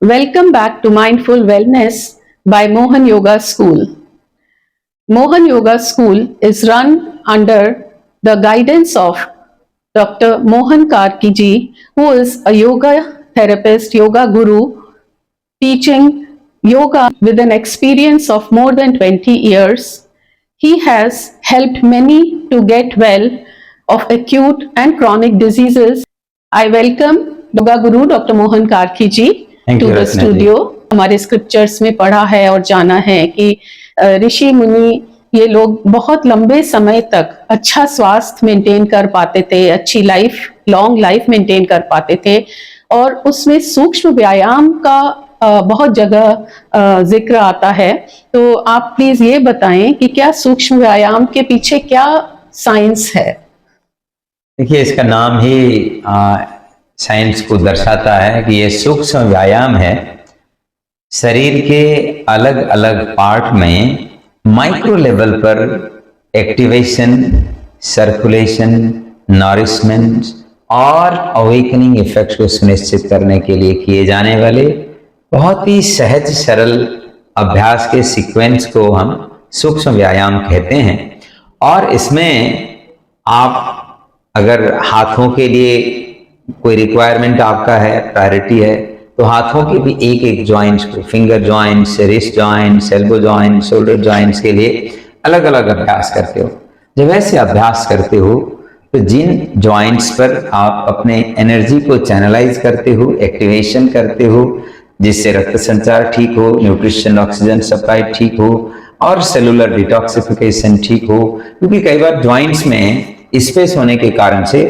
Welcome back to Mindful Wellness by Mohan Yoga School. Mohan Yoga School is run under the guidance of Dr. Mohan Karki ji, who is a yoga therapist, yoga guru, teaching yoga with an experience of more than 20 years. He has helped many to get well of acute and chronic diseases. I welcome Yoga Guru Dr. Mohan Karki ji to the studio. हमारे scriptures में पढ़ा है और जाना है कि ऋषि मुनि ये लोग बहुत लंबे समय तक अच्छा स्वास्थ्य मेंटेन कर पाते थे, अच्छी लाइफ, लॉन्ग लाइफ मेंटेन कर पाते थे, और उसमें सूक्ष्म व्यायाम का बहुत जगह जिक्र आता है। तो आप प्लीज ये बताएं कि क्या सूक्ष्म व्यायाम के पीछे क्या साइंस है? देखिए, इसका नाम ही साइंस को दर्शाता है कि ये सूक्ष्म व्यायाम है। शरीर के अलग अलग पार्ट में माइक्रो लेवल पर एक्टिवेशन, सर्कुलेशन, नॉरिशमेंट और अवेकनिंग इफेक्ट को सुनिश्चित करने के लिए किए जाने वाले बहुत ही सहज सरल अभ्यास के सीक्वेंस को हम सूक्ष्म व्यायाम कहते हैं। और इसमें आप अगर हाथों के लिए कोई रिक्वायरमेंट आपका है, प्रायोरिटी है, तो हाथों के भी एक एक जॉइंट्स को, finger joints, wrist joints, elbow joints, shoulder joints के लिए अलग अलग अभ्यास करते हो। जब ऐसे अभ्यास करते हो तो जिन जॉइंट्स पर आप अपने एनर्जी को चैनलाइज करते हो, एक्टिवेशन करते हो, जिससे रक्त संचार ठीक हो, न्यूट्रिशन ऑक्सीजन सप्लाई ठीक हो और सेलुलर डिटॉक्सिफिकेशन ठीक हो, क्योंकि कई बार जॉइंट्स में स्पेस होने के कारण से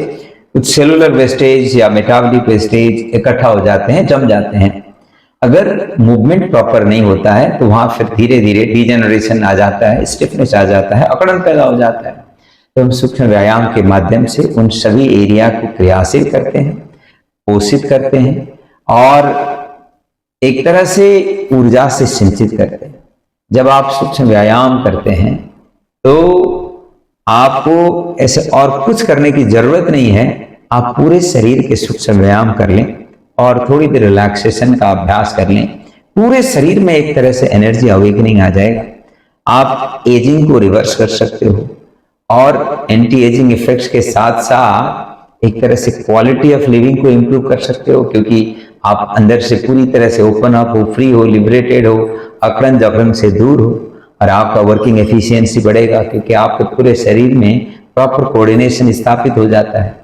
कुछ सेलुलर वेस्टेज या मेटाबॉलिक वेस्टेज इकट्ठा हो जाते हैं, जम जाते हैं। अगर मूवमेंट प्रॉपर नहीं होता है तो वहां फिर धीरे धीरे डिजेनरेशन आ जाता है, स्टिफनेस आ जाता है, अकड़न पैदा हो जाता है। तो हम सूक्ष्म व्यायाम के माध्यम से उन सभी एरिया को क्रियाशील करते हैं, पोषित करते हैं और एक तरह से ऊर्जा से सिंचित करते हैं। जब आप सूक्ष्म व्यायाम करते हैं तो आपको ऐसे और कुछ करने की जरूरत नहीं है, आप पूरे शरीर के सूक्ष्म व्यायाम कर लें और थोड़ी देर रिलैक्सेशन का अभ्यास कर लें, पूरे शरीर में एक तरह से एनर्जी अवेकनिंग आ जाएगा। आप एजिंग को रिवर्स कर सकते हो और एंटी एजिंग इफेक्ट्स के साथ साथ एक तरह से क्वालिटी ऑफ लिविंग को इंप्रूव कर सकते हो, क्योंकि आप अंदर से पूरी तरह से ओपन अप हो, फ्री हो, लिबरेटेड हो, अकड़न जकड़न से दूर हो और आपका वर्किंग एफिशिएंसी बढ़ेगा, क्योंकि आपके पूरे शरीर में प्रॉपर कोऑर्डिनेशन स्थापित हो जाता है।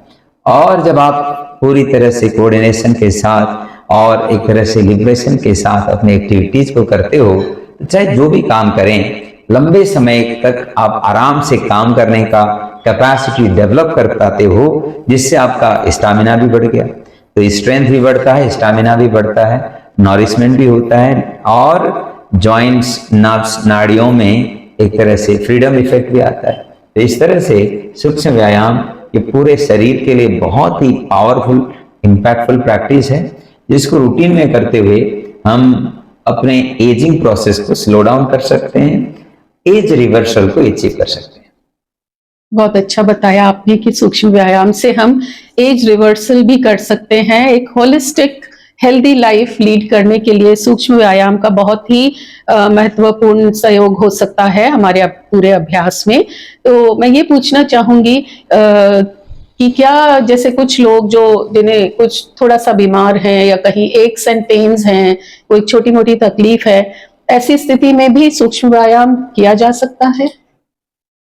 और जब आप पूरी तरह से कोऑर्डिनेशन के साथ और एक तरह से लिबरेशन के साथ अपने एक्टिविटीज को करते हो तो चाहे जो भी काम करें, लंबे समय तक आप आराम से काम करने का कैपेसिटी डेवलप कर पाते हो, जिससे आपका स्टैमिना भी बढ़ गया। तो स्ट्रेंथ भी बढ़ता है, स्टैमिना भी बढ़ता है, नॉरिशमेंट भी होता है और जॉइंट्स, नर्व्स, नाड़ियों में एक तरह से फ्रीडम इफेक्ट भी आता है। तो इस तरह से सूक्ष्म व्यायाम ये पूरे शरीर के लिए बहुत ही पावरफुल, इंपैक्टफुल प्रैक्टिस है, जिसको रूटीन में करते हुए हम अपने एजिंग प्रोसेस को स्लो डाउन कर सकते हैं, एज रिवर्सल को अचीव कर सकते हैं। बहुत अच्छा बताया आपने कि सूक्ष्म व्यायाम से हम एज रिवर्सल भी कर सकते हैं। एक होलिस्टिक हेल्दी लाइफ लीड करने के लिए सूक्ष्म व्यायाम का बहुत ही महत्वपूर्ण सहयोग हो सकता है हमारे पूरे अभ्यास में। तो मैं ये पूछना चाहूंगी कि क्या जैसे कुछ लोग जिन्हें कुछ थोड़ा सा बीमार हैं या कहीं एक्स एंड पेन्स हैं, कोई छोटी मोटी तकलीफ है, ऐसी स्थिति में भी सूक्ष्म व्यायाम किया जा सकता है?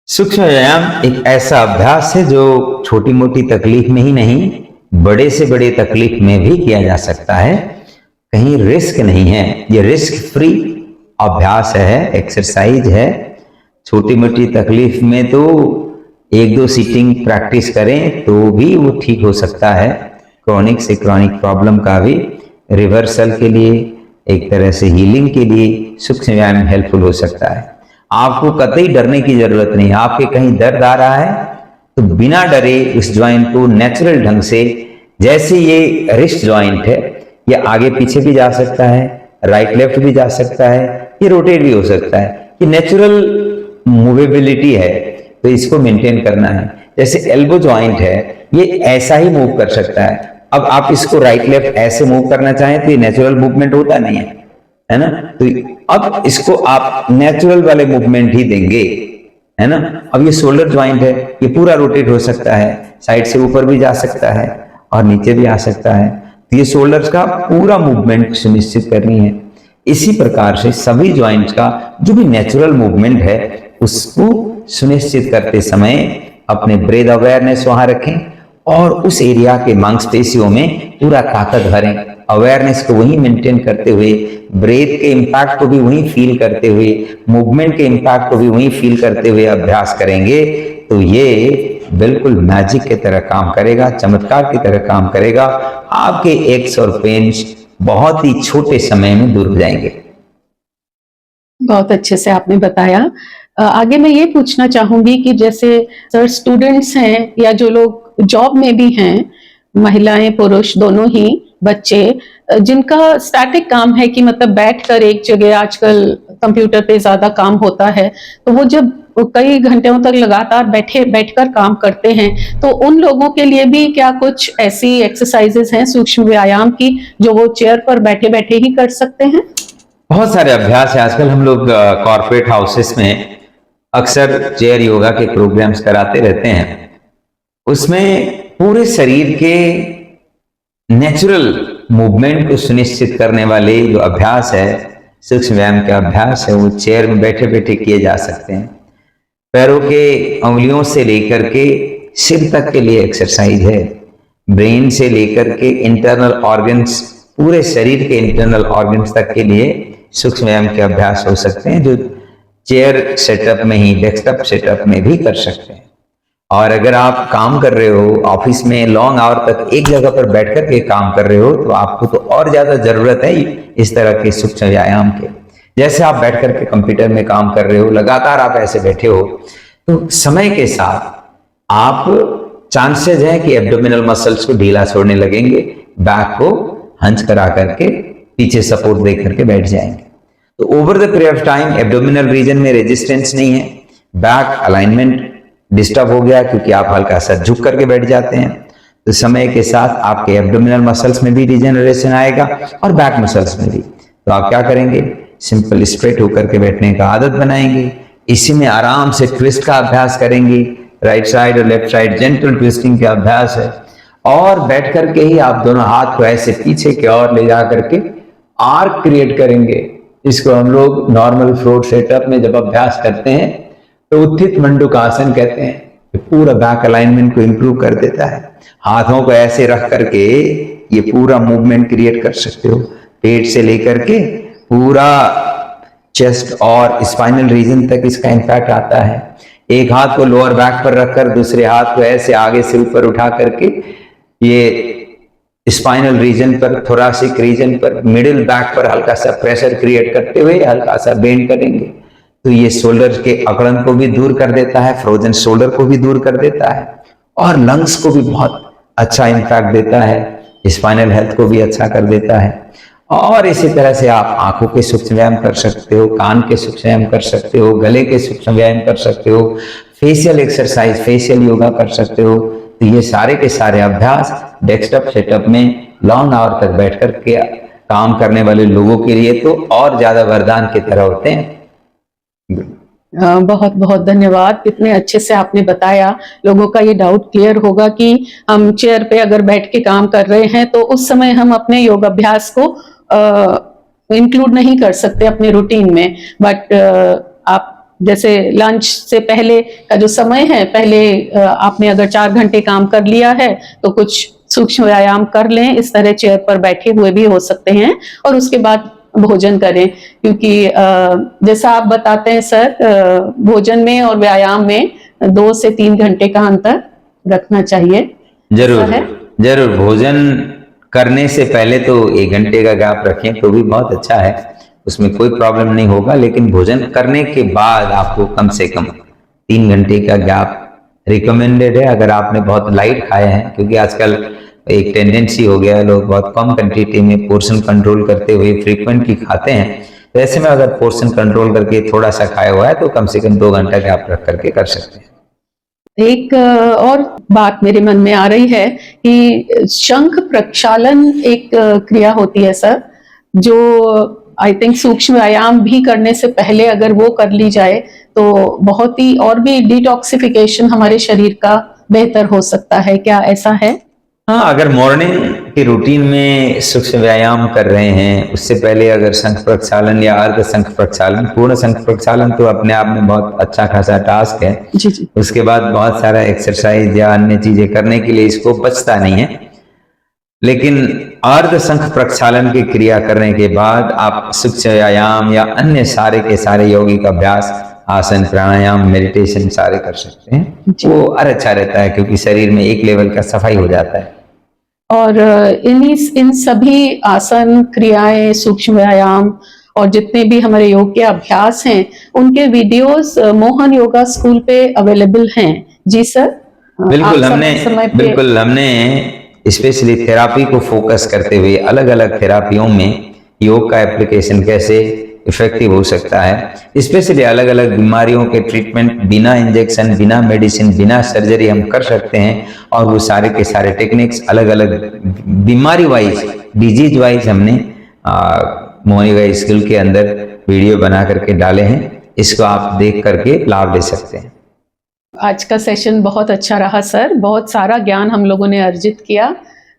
सूक्ष्म व्यायाम एक ऐसा अभ्यास है जो छोटी मोटी तकलीफ में ही नहीं, बड़े से बड़े तकलीफ में भी किया जा सकता है। कहीं रिस्क नहीं है, ये रिस्क फ्री अभ्यास है, एक्सरसाइज है। छोटी मोटी तकलीफ में तो एक दो सीटिंग प्रैक्टिस करें तो भी वो ठीक हो सकता है। क्रॉनिक से क्रॉनिक प्रॉब्लम का भी रिवर्सल के लिए, एक तरह से हीलिंग के लिए सूक्ष्म व्यायाम हेल्पफुल हो सकता है। आपको कतई डरने की जरूरत नहीं। आपके कहीं दर्द आ रहा है तो बिना डरे उस ज्वाइंट को नेचुरल ढंग से, जैसे ये रिस्ट ज्वाइंट है, ये आगे पीछे भी जा सकता है, राइट लेफ्ट भी जा सकता है, ये रोटेट भी हो सकता है, ये नेचुरल मूवेबिलिटी है, तो इसको मेंटेन करना है। जैसे एल्बो ज्वाइंट है, ये ऐसा ही मूव कर सकता है, अब आप इसको राइट लेफ्ट ऐसे मूव करना चाहें तो ये नेचुरल मूवमेंट होता नहीं है ना। तो अब इसको आप नेचुरल वाले मूवमेंट ही देंगे, है ना। अब ये शोल्डर ज्वाइंट है, ये पूरा रोटेट हो सकता है, साइड से ऊपर भी जा सकता है और नीचे भी आ सकता है। तो ये शोल्डर्स का पूरा मूवमेंट सुनिश्चित करनी है। इसी प्रकार से सभी ज्वाइंट्स का जो भी नेचुरल मूवमेंट है उसको सुनिश्चित करते समय अपने ब्रेथ अवेयरनेस वहां रखें और उस एरिया के मांसपेशियों में पूरा ताकत भरें। अवेयरनेस को वही मेंटेन करते हुए, ब्रेथ के इंपैक्ट को भी वही फील करते हुए, मूवमेंट के इंपैक्ट को भी वही फील करते हुए अभ्यास करेंगे तो ये बिल्कुल मैजिक की तरह काम करेगा, चमत्कार की तरह काम करेगा। आपके एक्स और पेन्स बहुत ही छोटे समय में दूर हो जाएंगे। बहुत अच्छे से आपने बताया। आगे मैं ये पूछना चाहूंगी कि जैसे सर स्टूडेंट्स हैं या जो लोग जॉब में भी हैं, महिलाएं पुरुष दोनों ही, बच्चे जिनका स्टैटिक काम है कि मतलब बैठकर एक जगह, आजकल कंप्यूटर पे ज्यादा काम होता है, तो वो जब कई घंटों तक लगातार बैठकर काम करते हैं, तो उन लोगों के लिए भी क्या कुछ ऐसी एक्सरसाइजेस हैं सूक्ष्म व्यायाम की जो वो चेयर पर बैठे बैठे ही कर सकते हैं? बहुत सारे अभ्यास है। आजकल हम लोग कॉर्पोरेट हाउसेस में अक्सर चेयर योगा के प्रोग्राम्स कराते रहते हैं। उसमें पूरे शरीर के नेचुरल मूवमेंट को सुनिश्चित करने वाले जो अभ्यास है, सूक्ष्म व्यायाम के अभ्यास है, वो चेयर में बैठे बैठे किए जा सकते हैं। पैरों के अंगुलियों से लेकर के सिर तक के लिए एक्सरसाइज है। ब्रेन से लेकर के इंटरनल ऑर्गन्स, पूरे शरीर के इंटरनल ऑर्गन्स तक के लिए सूक्ष्म व्यायाम के अभ्यास हो सकते हैं जो चेयर सेटअप में ही, डेस्कटॉप सेटअप में भी कर सकते हैं। और अगर आप काम कर रहे हो ऑफिस में, लॉन्ग आवर तक एक जगह पर बैठकर के काम कर रहे हो, तो आपको तो और ज्यादा जरूरत है इस तरह के सूक्ष्म व्यायाम के। जैसे आप बैठकर के कंप्यूटर में काम कर रहे हो, लगातार आप ऐसे बैठे हो, तो समय के साथ आप चांसेस है कि एब्डोमिनल मसल्स को ढीला छोड़ने लगेंगे, बैक को हंच करा करके पीछे सपोर्ट दे करके बैठ जाएंगे। तो over the period of time abdominal region में रेजिस्टेंस नहीं है, बैक अलाइनमेंट डिस्टर्ब हो गया क्योंकि आप हल्का सा झुक करके बैठ जाते हैं, तो समय के साथ आपके एब्डोमिनल मसल्स में भी रीजनरेशन आएगा और बैक मसल्स में भी। तो आप क्या करेंगे, सिंपल स्ट्रेट होकर के बैठने का आदत बनाएंगे। इसी में आराम से ट्विस्ट का अभ्यास करेंगे, राइट साइड और लेफ्ट साइड जेंटल ट्विस्टिंग का अभ्यास है। और बैठ करके ही आप दोनों हाथ को ऐसे पीछे की ओर ले जा करके आर्क क्रिएट करेंगे। इसको हम लोग नॉर्मल फ्लोर सेटअप में जब अभ्यास करते हैं तो उत्थित मंडूकासन कहते हैं। पूरा बैक अलाइनमेंट को इंप्रूव कर देता है। हाथों को ऐसे रख करके ये पूरा मूवमेंट क्रिएट कर सकते हो, पेट से लेकर के पूरा चेस्ट और स्पाइनल रीजन तक इसका इंपैक्ट आता है। एक हाथ को लोअर बैक पर रखकर दूसरे हाथ को ऐसे आगे से ऊपर उठा करके ये स्पाइनल रीजन पर, थोरासिक रीजन पर, मिडिल बैक पर हल्का सा प्रेशर क्रिएट करते हुए हल्का सा बेंड करेंगे। तो ये शोल्डर के अकड़न को भी दूर कर देता है, फ्रोजन शोल्डर को भी दूर कर देता है और लंग्स को भी बहुत अच्छा इंपैक्ट देता है, स्पाइनल हेल्थ को भी अच्छा कर देता है। और इसी तरह से आप आंखों के सूक्ष्म व्यायाम कर सकते हो, कान के सूक्ष्म व्यायाम कर सकते हो, गले के सूक्ष्म व्यायाम कर सकते हो, फेशियल एक्सरसाइज, फेशियल योगा कर सकते हो। तो ये सारे के सारे अभ्यास डेस्कटॉप सेटअप में लॉन्ग आवर तक बैठकर के काम करने वाले लोगों के लिए तो और ज्यादा वरदान की तरह होते हैं। बहुत बहुत धन्यवाद, कितने अच्छे से आपने बताया। लोगों का ये डाउट क्लियर होगा कि हम चेयर पे अगर बैठ के काम कर रहे हैं तो उस समय हम अपने योग अभ्यास को इंक्लूड नहीं कर सकते अपने रूटीन में। बट आप जैसे लंच से पहले का जो समय है, पहले आपने अगर 4 घंटे काम कर लिया है तो कुछ सूक्ष्म व्यायाम कर लें, इस तरह चेयर पर बैठे हुए भी हो सकते हैं, और उसके बाद भोजन करें। क्योंकि जैसा आप बताते हैं सर, भोजन में और व्यायाम में 2 से 3 घंटे का अंतर रखना चाहिए। जरूर जरूर। भोजन करने से पहले तो 1 घंटे का गैप रखें तो भी बहुत अच्छा है, उसमें कोई प्रॉब्लम नहीं होगा। लेकिन भोजन करने के बाद आपको कम से कम 3 घंटे का गैप रिकमेंडेड है, अगर आपने बहुत लाइट खाए हैं। क्योंकि आजकल एक टेंडेंसी हो गया है, लोग बहुत कम क्वांटिटी में पोर्शन कंट्रोल करते हुए फ्रीक्वेंटली खाते हैं। तो ऐसे में अगर पोर्शन कंट्रोल करके थोड़ा सा खाया हुआ है तो कम से कम 2 घंटा गैप रख करके कर सकते हैं। एक और बात मेरे मन में आ रही है कि शंख प्रक्षालन एक क्रिया होती है सर, जो आई थिंक सूक्ष्म व्यायाम भी करने से पहले अगर वो कर ली जाए तो बहुत ही और भी डिटॉक्सिफिकेशन हमारे शरीर का बेहतर हो सकता है। क्या ऐसा है? हाँ, अगर मॉर्निंग की रूटीन में सूक्ष्म व्यायाम कर रहे हैं, उससे पहले अगर शंख प्रक्षालन या अर्ध शंख प्रक्षालन, पूर्ण शंख प्रक्षालन तो अपने आप में बहुत अच्छा खासा टास्क है। जी जी। उसके बाद बहुत सारा एक्सरसाइज या अन्य चीजें करने के लिए इसको बचता नहीं है। लेकिन अर्ध शंख प्रक्षालन की क्रिया करने के बाद आप सूक्ष्म व्यायाम या अन्य सारे के सारे यौगिक अभ्यास, आसन, प्राणायाम, मेडिटेशन सारे कर सकते हैं। वो और अच्छा रहता है क्योंकि शरीर में एक लेवल का सफाई हो जाता है। और इन सभी आसन, क्रियाएं, सूक्ष्म व्यायाम और जितने भी हमारे योग के अभ्यास हैं, उनके वीडियोस मोहन योगा स्कूल पे अवेलेबल हैं। जी सर। बिल्कुल, आप समय पे हमने स्पेशली थेरापी को फोकस करते हुए अलग अलग थेरापियों में योग का एप्लीकेशन कैसे इफेक्टिव हो सकता है, स्पेशली अलग अलग बीमारियों के ट्रीटमेंट बिना इंजेक्शन, बिना मेडिसिन, बिना सर्जरी हम कर सकते हैं। और वो सारे के सारे टेक्निक्स अलग अलग बीमारी वाइज, डिजीज वाइज हमने मोहन योगा स्कूल के अंदर वीडियो बना करके डाले हैं। इसको आप देख करके लाभ ले सकते हैं। आज का सेशन बहुत अच्छा रहा सर, बहुत सारा ज्ञान हम लोगों ने अर्जित किया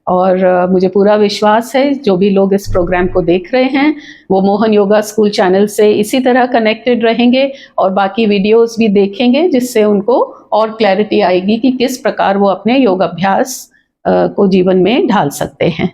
और मुझे पूरा विश्वास है जो भी लोग इस प्रोग्राम को देख रहे हैं वो मोहन योगा स्कूल चैनल से इसी तरह कनेक्टेड रहेंगे और बाकी वीडियोस भी देखेंगे, जिससे उनको और क्लैरिटी आएगी कि किस प्रकार वो अपने योग अभ्यास को जीवन में ढाल सकते हैं।